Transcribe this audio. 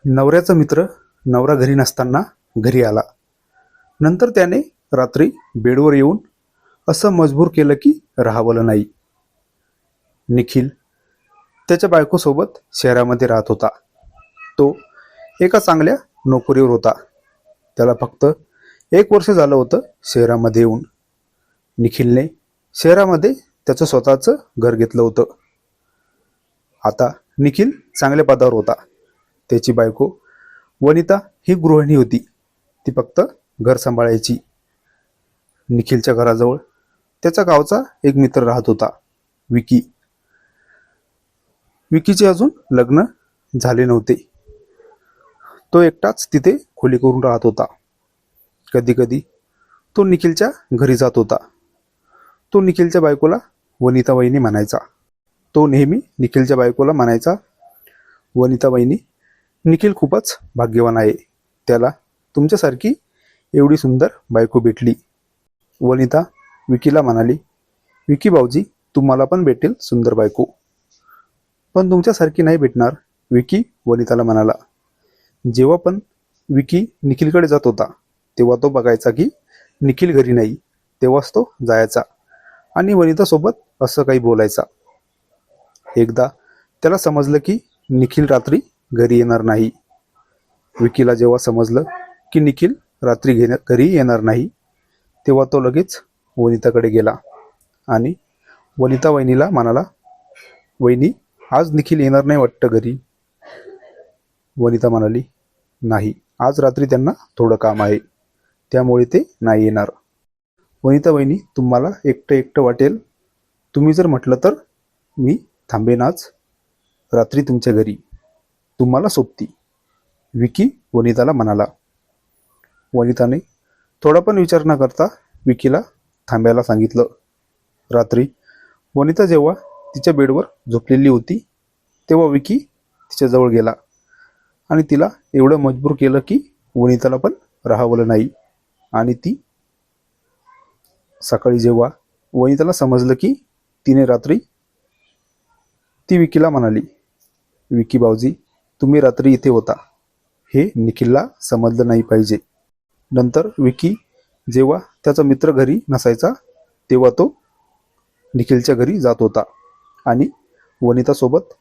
नवऱ्याचा मित्र नवरा घरी नसताना घरी आला. नंतर त्याने रात्री बेडवर येऊन असं मजबूर केलं की राहावलं नाही. निखिल त्याच्या बायकोसोबत शहरामध्ये राहत होता. तो एका चांगल्या नोकरीवर होता. त्याला फक्त 1 वर्ष झालं होतं शहरामध्ये येऊन. निखिलने शहरामध्ये त्याचं स्वतःचं घर घेतलं होतं. आता निखिल चांगल्या पदावर होता. त्याची बायको वनिता ही गृहिणी होती. ती फक्त घर सांभाळायची. निखिलच्या घराजवळ त्याच्या गावचा एक मित्र राहत होता, विकी. विकीचे अजून लग्न झाले नव्हते. तो एकटाच तिथे खोली करून राहत होता. कधी कधी तो निखिलच्या घरी जात होता. तो निखिलच्या बायकोला वनिता वहिनी म्हणायचा. तो नेहमी निखिलच्या बायकोला म्हणायचा, वनिता वहिनी, निखिल खूपच भाग्यवान आहे. त्याला तुमच्यासारखी एवढी सुंदर बायको भेटली. वनिता विकीला म्हणाली, विकी भाऊजी, तुम्हाला पण भेटेल सुंदर बायको, पण तुमच्यासारखी नाही भेटणार. विकी वनिताला म्हणाला. जेव्हा पण विकी निखिलकडे जात होता तेव्हा तो बघायचा की निखिल घरी नाही. तेव्हाच तो जायचा आणि वनितासोबत असं काही बोलायचा. एकदा त्याला समजलं की निखिल रात्री घरी येणार नाही. विकीला जेव्हा समजलं की निखिल रात्री घरी येणार नाही तेव्हा तो लगेच वनिताकडे गेला आणि वनिता वहिनीला म्हणाला, वहिनी, आज निखिल येणार नाही वाटतं घरी. वनिता म्हणाली, नाही, आज रात्री त्यांना थोडं काम आहे, त्यामुळे ते नाही येणार. वनिता वहिनी, तुम्हाला एकटं एकटं वाटेल. तुम्ही जर म्हटलं तर मी थांबेन आज रात्री तुमच्या घरी. तुम्हाला सोबती. विकी वनिताला म्हणाला. वनिताने थोडा पण विचार न करता विकीला थांबायला सांगितलं. रात्री वनिता जेव्हा तिच्या बेडवर झोपलेली होती तेव्हा विकी तिच्याजवळ गेला आणि तिला एवढं मजबूर केलं की वनिताला पण राहावलं नाही. आणि ती सकाळी जेव्हा वनिताला समजलं की तिने रात्री, ती विकीला म्हणाली, विकी भाऊजी, तुम्ही रात्री इथे होता हे निखिलला समजलं नाही पाहिजे. नंतर विकी जेव्हा त्याचा मित्र घरी नसायचा तेव्हा तो निखिलच्या घरी जात होता आणि वनितासोबत